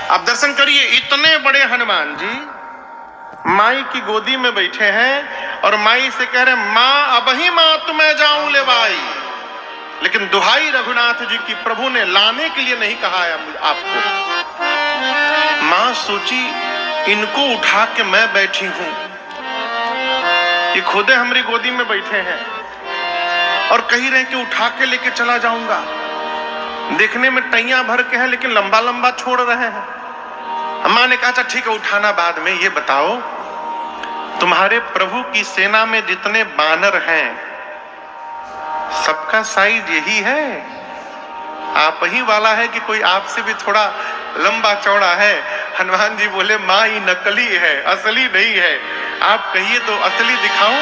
आप दर्शन करिए, इतने बड़े हनुमान जी माई की गोदी में बैठे हैं और माई से कह रहे हैं, मां अब ही मां तुम्हें जाऊं ले भाई। लेकिन दुहाई रघुनाथ जी की, प्रभु ने लाने के लिए नहीं कहा है आपको। मां सोची इनको उठा के मैं बैठी हूं, ये खुदे हमारी गोदी में बैठे हैं और कही रहे कि उठा के लेके चला जाऊंगा। देखने में टैया भर के हैं लेकिन लंबा लंबा छोड़ रहे हैं। अम्मा ने कहा, अच्छा ठीक है उठाना बाद में। ये बताओ तुम्हारे प्रभु की सेना में जितने बानर हैं सबका साइज यही है? आप ही वाला है कि कोई आपसे भी थोड़ा लंबा चौड़ा है? हनुमान जी बोले, माँ ये नकली है, असली नहीं है। आप कहिए तो असली दिखाऊं?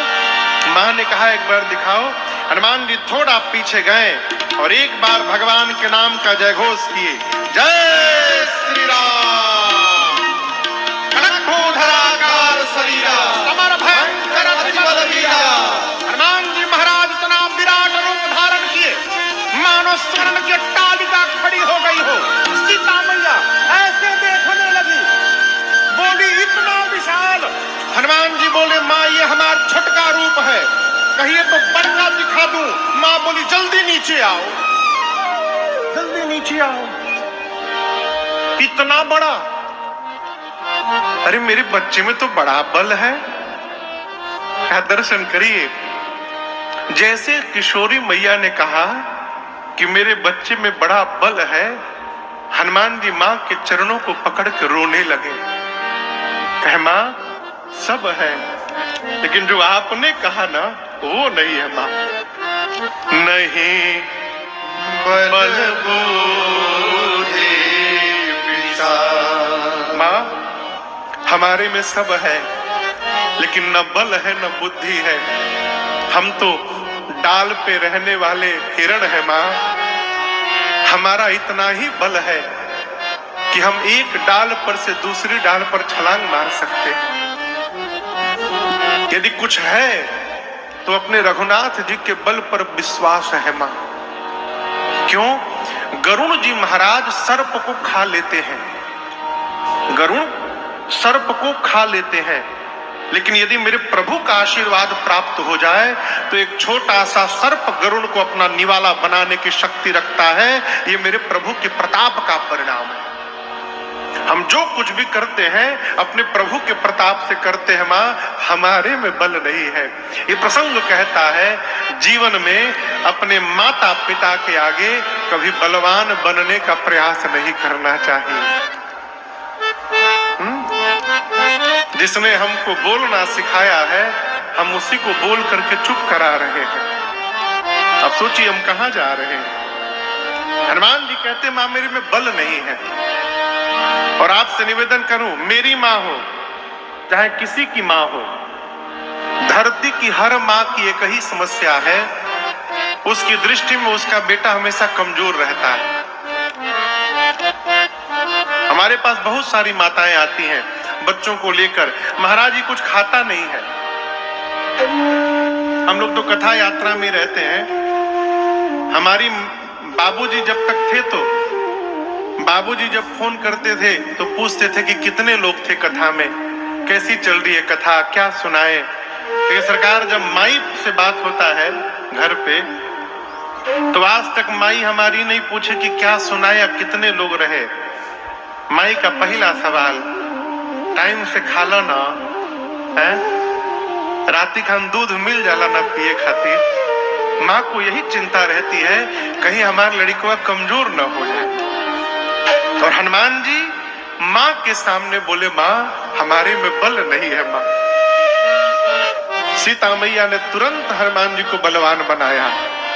माँ ने कहा एक बार दिखाओ। हनुमान जी थोड़ा पीछे गए और एक बार भगवान के नाम का जय घोष किए, जय श्री राम। कनकोधराकार शरीरा समर भयंकर अतिबल वीरा। हनुमान जी महाराज इतना विराट रूप धारण किए, मानो स्वर्ण की अट्टालिका खड़ी हो गई हो। सीता मैया ऐसे देखने लगी, बोली इतना विशाल। हनुमान जी बोले, माँ ये हमारा छठका रूप है, कहिए तो बड़का दिखा दूं। मां बोली, जल्दी नीचे आओ, जल्दी नीचे आओ। इतना बड़ा, अरे मेरे बच्चे में तो बड़ा बल है। क्या दर्शन करिए, जैसे किशोरी मैया ने कहा कि मेरे बच्चे में बड़ा बल है, हनुमान जी मां के चरणों को पकड़ के रोने लगे। कहे, मां सब है लेकिन जो आपने कहा ना वो नहीं है मां। नहीं बल बूढ़े विशाल। मां हमारे में सब है लेकिन न बल है न बुद्धि है। हम तो डाल पे रहने वाले हिरण है मां। हमारा इतना ही बल है कि हम एक डाल पर से दूसरी डाल पर छलांग मार सकते हैं। यदि कुछ है तो अपने रघुनाथ जी के बल पर विश्वास है मां। क्यों? गरुण जी महाराज सर्प को खा लेते हैं, गरुण सर्प को खा लेते हैं, लेकिन यदि मेरे प्रभु का आशीर्वाद प्राप्त हो जाए तो एक छोटा सा सर्प गरुण को अपना निवाला बनाने की शक्ति रखता है। ये मेरे प्रभु के प्रताप का परिणाम है। हम जो कुछ भी करते हैं अपने प्रभु के प्रताप से करते हैं मां, हमारे में बल नहीं है। ये प्रसंग कहता है जीवन में अपने माता पिता के आगे कभी बलवान बनने का प्रयास नहीं करना चाहिए। जिसने हमको बोलना सिखाया है हम उसी को बोल करके चुप करा रहे हैं। अब सोचिए हम कहां जा रहे हैं। हनुमान जी कहते, मां मेरे में बल नहीं है। और आपसे निवेदन करूं, मेरी मां हो चाहे किसी की मां हो, धरती की हर मां की एक ही समस्या है, उसकी दृष्टि में उसका बेटा हमेशा कमजोर रहता है। हमारे पास बहुत सारी माताएं आती हैं बच्चों को लेकर, महाराज जी कुछ खाता नहीं है। हम लोग तो कथा यात्रा में रहते हैं। हमारी बाबूजी जब तक थे तो बाबूजी जब फोन करते थे तो पूछते थे कि कितने लोग थे कथा में, कैसी चल रही है कथा, क्या सुनाए। तो सरकार जब माई से बात होता है घर पे तो आज तक माई हमारी नहीं पूछे कि क्या सुनाया, कितने लोग रहे। माई का पहला सवाल, टाइम से खाला ना है, राती खान दूध मिल जाला ना पिए खातिर। माँ को यही चिंता रहती है कहीं हमारा लड़का कमजोर ना हो जाए। और हनुमान जी माँ के सामने बोले, माँ हमारे में बल नहीं है माँ। सीता मैया ने तुरंत हनुमान जी को बलवान बनाया,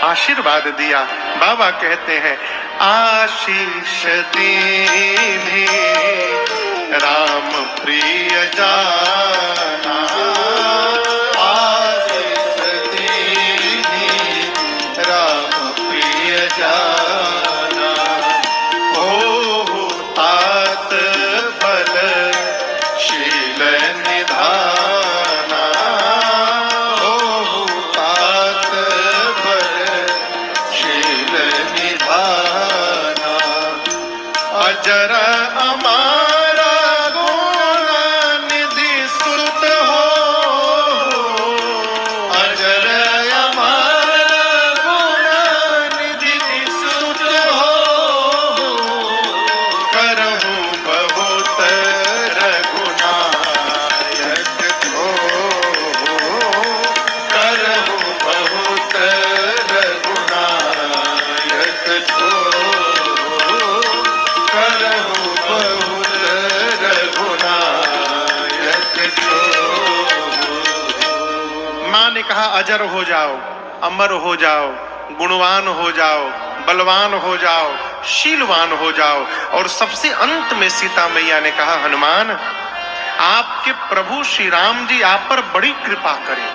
आशीर्वाद दिया। बाबा कहते हैं, आशीष दीनी राम प्रिय जाना, आशीष दीनी राम प्रिय जाना, हो तात बल शील निधाना, हो तात बल शील निधाना, अजर अमर अजर हो जाओ, अमर हो जाओ, गुणवान हो जाओ, बलवान हो जाओ, शीलवान हो जाओ। और सबसे अंत में सीता मैया ने कहा, हनुमान आपके प्रभु श्री राम जी आप पर बड़ी कृपा करें।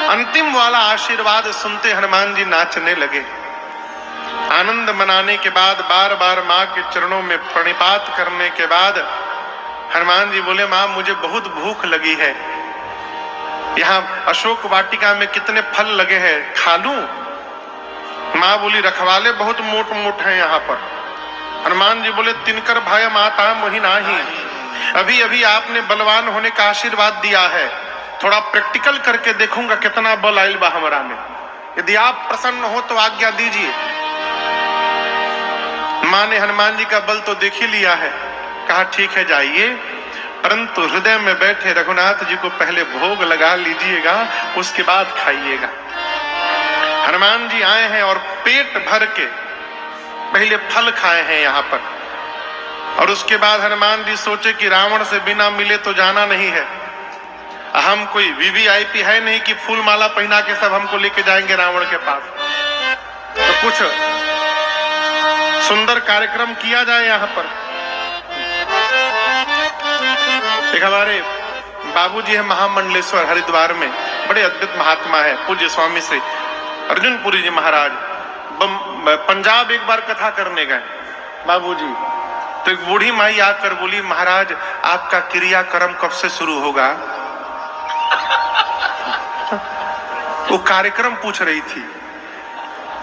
अंतिम वाला आशीर्वाद सुनते हनुमान जी नाचने लगे। आनंद मनाने के बाद, बार बार माँ के चरणों में प्रणिपात करने के बाद हनुमान जी बोले, माँ मुझे बहुत भूख लगी है, यहाँ अशोक वाटिका में कितने फल लगे हैं, खा लूं? माँ बोली, रखवाले बहुत मोट मोट हैं यहाँ पर। हनुमान जी बोले, तिनकर भय माता मोहि नाही, अभी अभी आपने बलवान होने का आशीर्वाद दिया है, थोड़ा प्रैक्टिकल करके देखूंगा कितना बल आइल बा हमरा में, यदि आप प्रसन्न हो तो आज्ञा दीजिए। माँ ने हनुमान जी का बल तो देख ही लिया है, कहा ठीक है जाइए, परंतु हृदय में बैठे रघुनाथ जी को पहले भोग लगा लीजिएगा, उसके बाद खाइएगा। हनुमान जी आए हैं और पेट भर के पहले फल खाए हैं यहाँ पर, और उसके बाद हनुमान जी सोचे कि रावण से बिना मिले तो जाना नहीं है, हम कोई वीवीआईपी है नहीं कि फूल माला पहना के सब हमको लेके जाएंगे रावण के पास, तो कुछ सुंदर कार्यक्रम किया जाए यहाँ पर। एक हमारे बाबूजी है महामंडलेश्वर हरिद्वार में, बड़े अद्भुत महात्मा है, पूज्य स्वामी श्री अर्जुनपुरी जी महाराज। पंजाब एक बार कथा करने गए बाबूजी, तो एक बूढ़ी माई आकर बोली, महाराज आपका क्रियाक्रम कब से शुरू होगा? वो कार्यक्रम पूछ रही थी।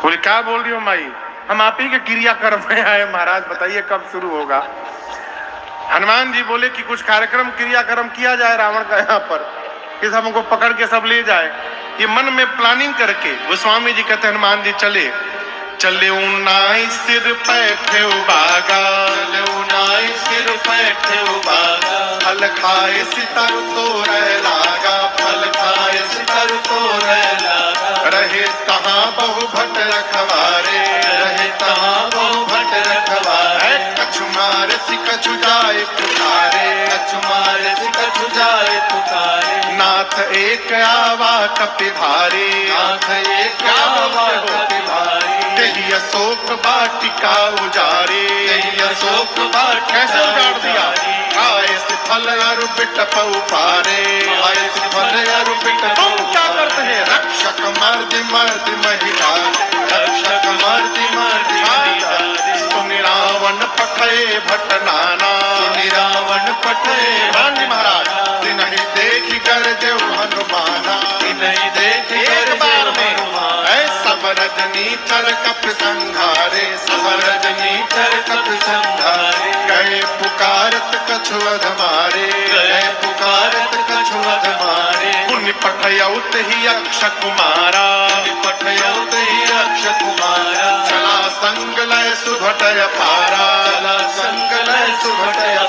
बोले क्या बोल रही हो माई, हम आप ही के क्रियाक्रम में आए महाराज, बताइए कब शुरू होगा? हनुमान जी बोले कि कुछ कार्यक्रम क्रियाक्रम किया जाए रावण का यहाँ पर, कि सब हमको पकड़ के सब ले जाए। ये मन में प्लानिंग करके गोस्वामी जी कहते हनुमान जी चले चले उन्नाई सिर पैठे बागा, चले उन्नाई सिर पैठे बागा, फल खाए सितर तो रह लागा, फल खाए सितर तो रह लागा, रहे तहाँ बहु भट रखवारे, रहे तहाँ बहु भट रखवारे, कछु मारे सि कछु जाए पुकारे, कछु मारे सि कछु जाए पुकारे, नाथ एक आवा कपि भारे, नाथ एक आवा कपि भारे, यही अशोक वाटिका उजारे, यही अशोक वाटिका कैसे उजाड़ दिया? आए से फल अरु बिटप उपारे, आए से फल अरु बिटप। तुम क्या करते हैं? रक्षक मर्द मर्द महिला, रक्षक मर्द मर्द महिला, सुनि रावण पठे भट नाना, सुनि रावण पठे भांजी महाराज, तिनहि देखि कर देव हनुमाना, तिनहि देखि कर देव हनुमाना, सब रजनी चर कप संघारे, सब रजनी चर कप संघारे, गए पुकारत कछु अधमारे, गए पुकारत कछु अधमारे, पुण्य पठयौत ही अक्ष कुमारा, पुण्य पठयौत ही अक्ष कुमारा, चला संग लय सुभटय पारा, चला संग लय सुभटय